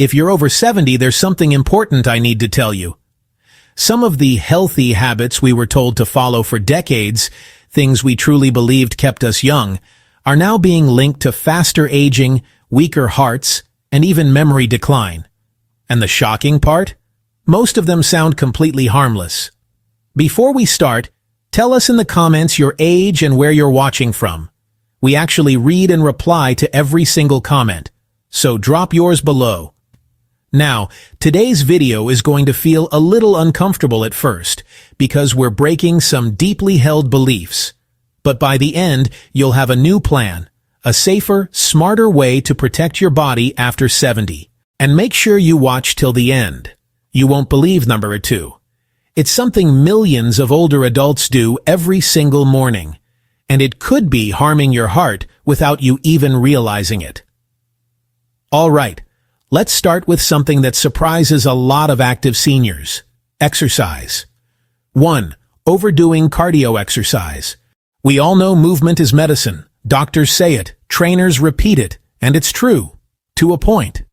If you're over 70, there's something important I need to tell you. Some of the healthy habits we were told to follow for decades, things we truly believed kept us young, are now being linked to faster aging, weaker hearts, and even memory decline. And the shocking part? Most of them sound completely harmless. Before we start, tell us in the comments your age and where you're watching from. We actually read and reply to every single comment, so drop yours below. Now, today's video is going to feel a little uncomfortable at first, because we're breaking some deeply held beliefs. But by the end, you'll have a new plan, a safer, smarter way to protect your body after 70. And make sure you watch till the end. You won't believe number 2. It's something millions of older adults do every single morning, and it could be harming your heart without you even realizing it. All right. Let's start with something that surprises a lot of active seniors. Exercise. 1. Overdoing cardio exercise. We all know movement is medicine. Doctors say it, trainers repeat it, and it's true. To a point.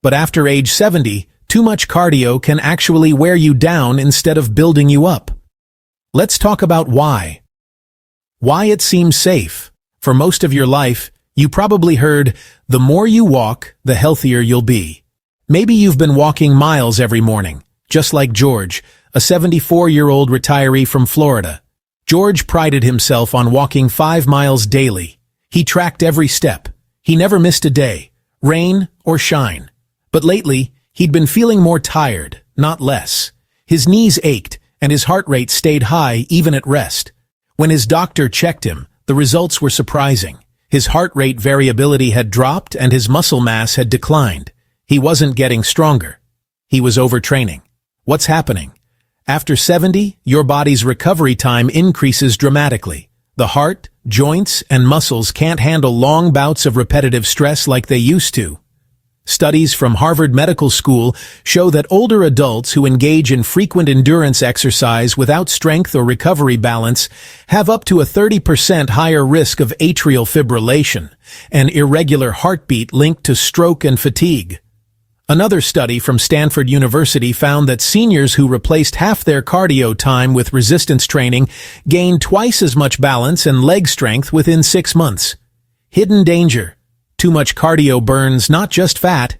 But after age 70, too much cardio can actually wear you down instead of building you up. Let's talk about why. Why it seems safe. For most of your life, you probably heard, the more you walk, the healthier you'll be. Maybe you've been walking miles every morning, just like George, a 74-year-old retiree from Florida. George prided himself on walking 5 miles daily. He tracked every step. He never missed a day, rain or shine. But lately, he'd been feeling more tired, not less. His knees ached, and his heart rate stayed high even at rest. When his doctor checked him, the results were surprising. His heart rate variability had dropped and his muscle mass had declined. He wasn't getting stronger. He was overtraining. What's happening? After 70, your body's recovery time increases dramatically. The heart, joints, and muscles can't handle long bouts of repetitive stress like they used to. Studies from Harvard Medical School show that older adults who engage in frequent endurance exercise without strength or recovery balance have up to a 30% higher risk of atrial fibrillation, an irregular heartbeat linked to stroke and fatigue. Another study from Stanford University found that seniors who replaced half their cardio time with resistance training gained twice as much balance and leg strength within 6 months. Hidden danger. Too much cardio burns not just fat,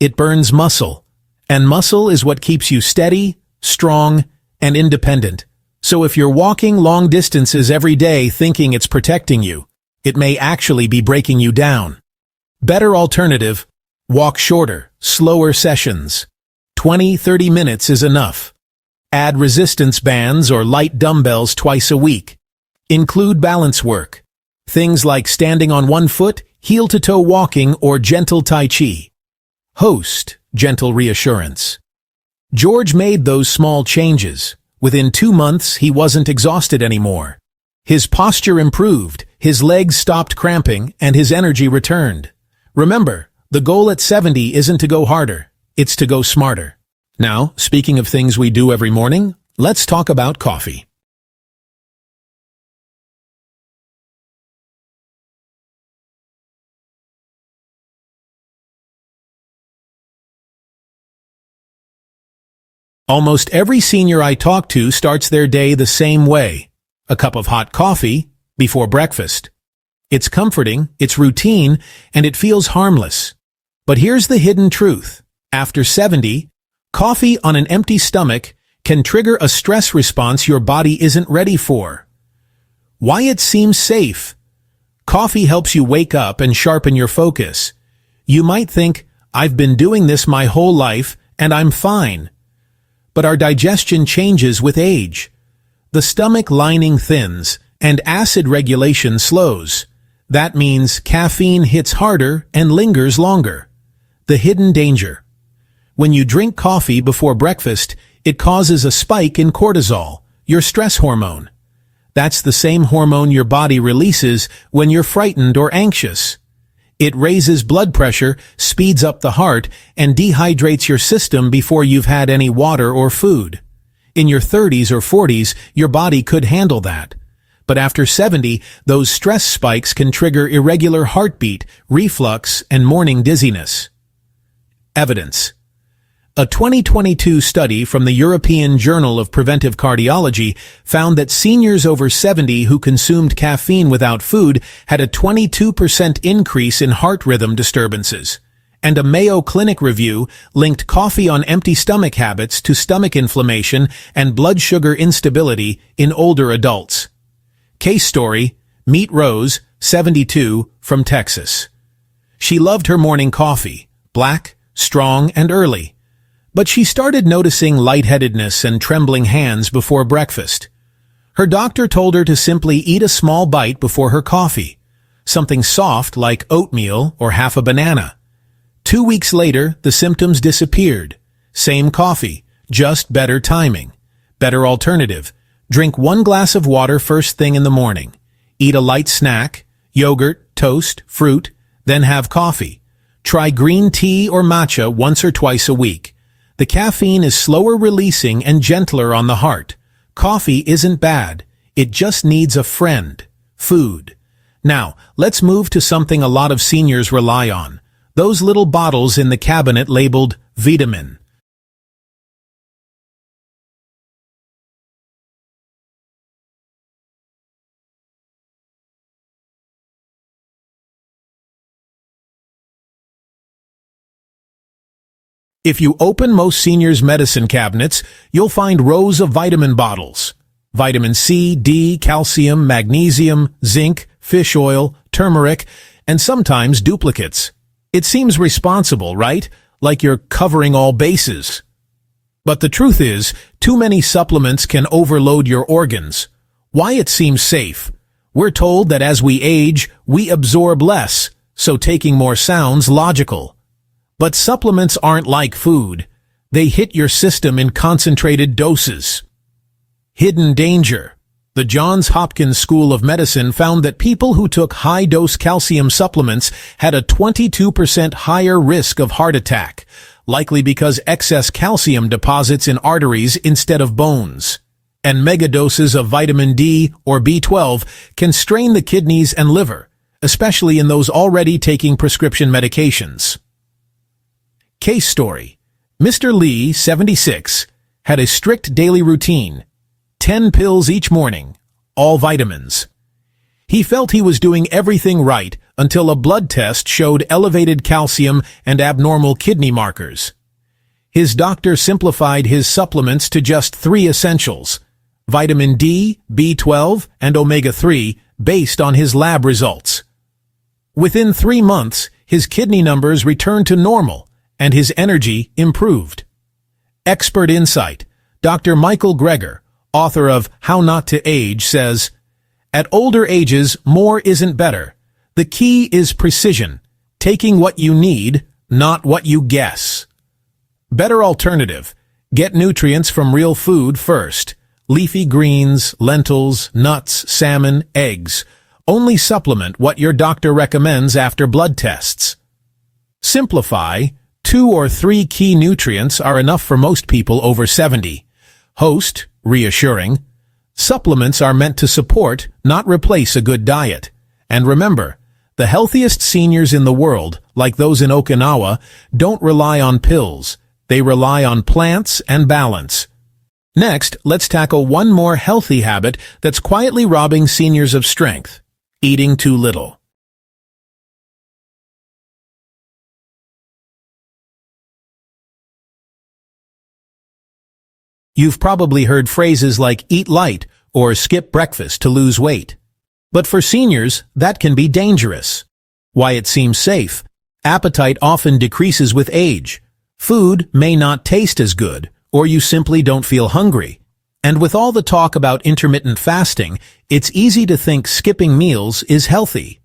it burns muscle. And muscle is what keeps you steady, strong, and independent. So if you're walking long distances every day thinking it's protecting you, it may actually be breaking you down. Better alternative, walk shorter, slower sessions. 20-30 minutes is enough. Add resistance bands or light dumbbells twice a week. Include balance work. Things like standing on one foot, heel-to-toe walking, or gentle tai chi. Host, gentle reassurance. George made those small changes. Within 2 months, he wasn't exhausted anymore. His posture improved, his legs stopped cramping, and his energy returned. Remember, the goal at 70 isn't to go harder, it's to go smarter. Now, speaking of things we do every morning, let's talk about coffee. Almost every senior I talk to starts their day the same way. A cup of hot coffee before breakfast. It's comforting, it's routine, and it feels harmless. But here's the hidden truth. After 70, coffee on an empty stomach can trigger a stress response your body isn't ready for. Why it seems safe? Coffee helps you wake up and sharpen your focus. You might think, I've been doing this my whole life and I'm fine. But our digestion changes with age. The stomach lining thins and acid regulation slows. That means caffeine hits harder and lingers longer. The hidden danger. When you drink coffee before breakfast, it causes a spike in cortisol, your stress hormone. That's the same hormone your body releases when you're frightened or anxious. It raises blood pressure, speeds up the heart, and dehydrates your system before you've had any water or food. In your 30s or 40s, your body could handle that. But after 70, those stress spikes can trigger irregular heartbeat, reflux, and morning dizziness. Evidence. A 2022 study from the European Journal of Preventive Cardiology found that seniors over 70 who consumed caffeine without food had a 22% increase in heart rhythm disturbances. And a Mayo Clinic review linked coffee on empty stomach habits to stomach inflammation and blood sugar instability in older adults. Case story: Meet Rose, 72, from Texas. She loved her morning coffee, black, strong, and early. But she started noticing lightheadedness and trembling hands before breakfast. Her doctor told her to simply eat a small bite before her coffee, something soft like oatmeal or half a banana. 2 weeks later, the symptoms disappeared. Same coffee, just better timing. Better alternative: drink 1 glass of water first thing in the morning. Eat a light snack, yogurt, toast, fruit, then have coffee. Try green tea or matcha once or twice a week. The caffeine is slower releasing and gentler on the heart. Coffee isn't bad. It just needs a friend: food. Now, let's move to something a lot of seniors rely on: those little bottles in the cabinet labeled vitamin. If you open most seniors' medicine cabinets, you'll find rows of vitamin bottles. Vitamin C, D, calcium, magnesium, zinc, fish oil, turmeric, and sometimes duplicates. It seems responsible, right? Like you're covering all bases. But the truth is, too many supplements can overload your organs. Why it seems safe? We're told that as we age, we absorb less, so taking more sounds logical. But supplements aren't like food. They hit your system in concentrated doses. Hidden danger. The Johns Hopkins School of Medicine found that people who took high-dose calcium supplements had a 22% higher risk of heart attack, likely because excess calcium deposits in arteries instead of bones. And megadoses of vitamin D or B12 can strain the kidneys and liver, especially in those already taking prescription medications. Case story: Mr. Lee, 76, had a strict daily routine: 10 pills each morning, all vitamins. He felt he was doing everything right until a blood test showed elevated calcium and abnormal kidney markers. His doctor simplified his supplements to just 3 essentials: vitamin D, B12, and omega-3, based on his lab results. Within 3 months, his kidney numbers returned to normal, and his energy improved. Expert insight. Dr. Michael Greger, author of How Not to Age, says, "At older ages, more isn't better. The key is precision, taking what you need, not what you guess." Better alternative. Get nutrients from real food first. Leafy greens, lentils, nuts, salmon, eggs. Only supplement what your doctor recommends after blood tests. Simplify. 2 or 3 key nutrients are enough for most people over 70. Host, reassuring. Supplements are meant to support, not replace a good diet. And remember, the healthiest seniors in the world, like those in Okinawa, don't rely on pills. They rely on plants and balance. Next, let's tackle one more healthy habit that's quietly robbing seniors of strength: eating too little. You've probably heard phrases like eat light or skip breakfast to lose weight. But for seniors, that can be dangerous. Why it seems safe? Appetite often decreases with age. Food may not taste as good, or you simply don't feel hungry. And with all the talk about intermittent fasting, it's easy to think skipping meals is healthy.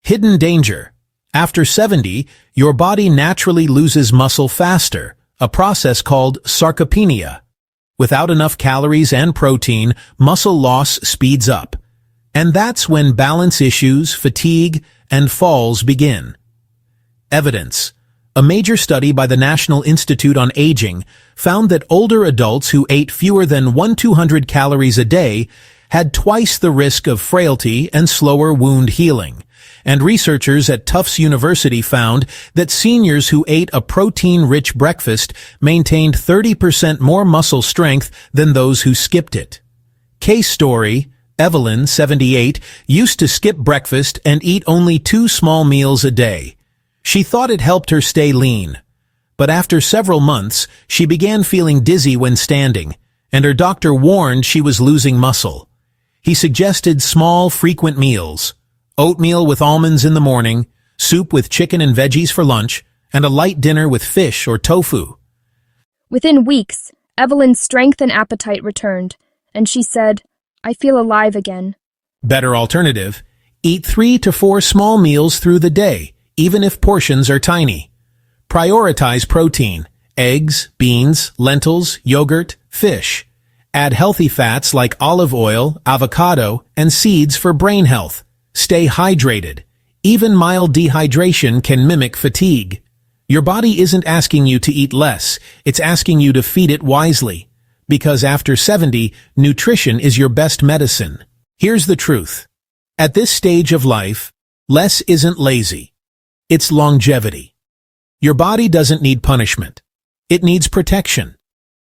Hidden danger. After 70, your body naturally loses muscle faster, a process called sarcopenia. Without enough calories and protein, muscle loss speeds up. And that's when balance issues, fatigue, and falls begin. Evidence. A major study by the National Institute on Aging found that older adults who ate fewer than 1,200 calories a day had twice the risk of frailty and slower wound healing. and researchers at Tufts University found that seniors who ate a protein-rich breakfast maintained 30% more muscle strength than those who skipped it. Case story: Evelyn, 78, used to skip breakfast and eat only 2 small meals a day. She thought it helped her stay lean. But after several months, she began feeling dizzy when standing, and her doctor warned she was losing muscle. He suggested small, frequent meals: oatmeal with almonds in the morning, soup with chicken and veggies for lunch, and a light dinner with fish or tofu. Within weeks, Evelyn's strength and appetite returned, and she said, "I feel alive again." Better alternative: eat 3 to 4 small meals through the day, even if portions are tiny. Prioritize protein: eggs, beans, lentils, yogurt, fish. Add healthy fats like olive oil, avocado, and seeds for brain health. Stay hydrated. Even mild dehydration can mimic fatigue. Your body isn't asking you to eat less, it's asking you to feed it wisely. Because after 70, nutrition is your best medicine. Here's the truth. At this stage of life, less isn't lazy. It's longevity. Your body doesn't need punishment. It needs protection.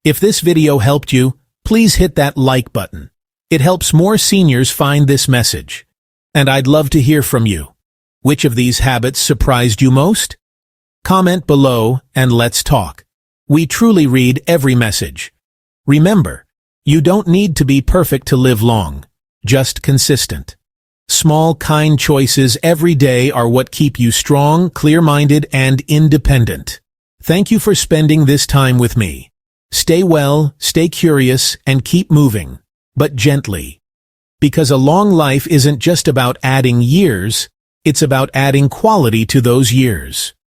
If this video helped you, please hit that like button. It helps more seniors find this message. And I'd love to hear from you. Which of these habits surprised you most? Comment below and let's talk. We truly read every message. Remember, you don't need to be perfect to live long, just consistent. Small, kind choices every day are what keep you strong, clear-minded, and independent. Thank you for spending this time with me. Stay well, stay curious, and keep moving, but gently. Because a long life isn't just about adding years, it's about adding quality to those years.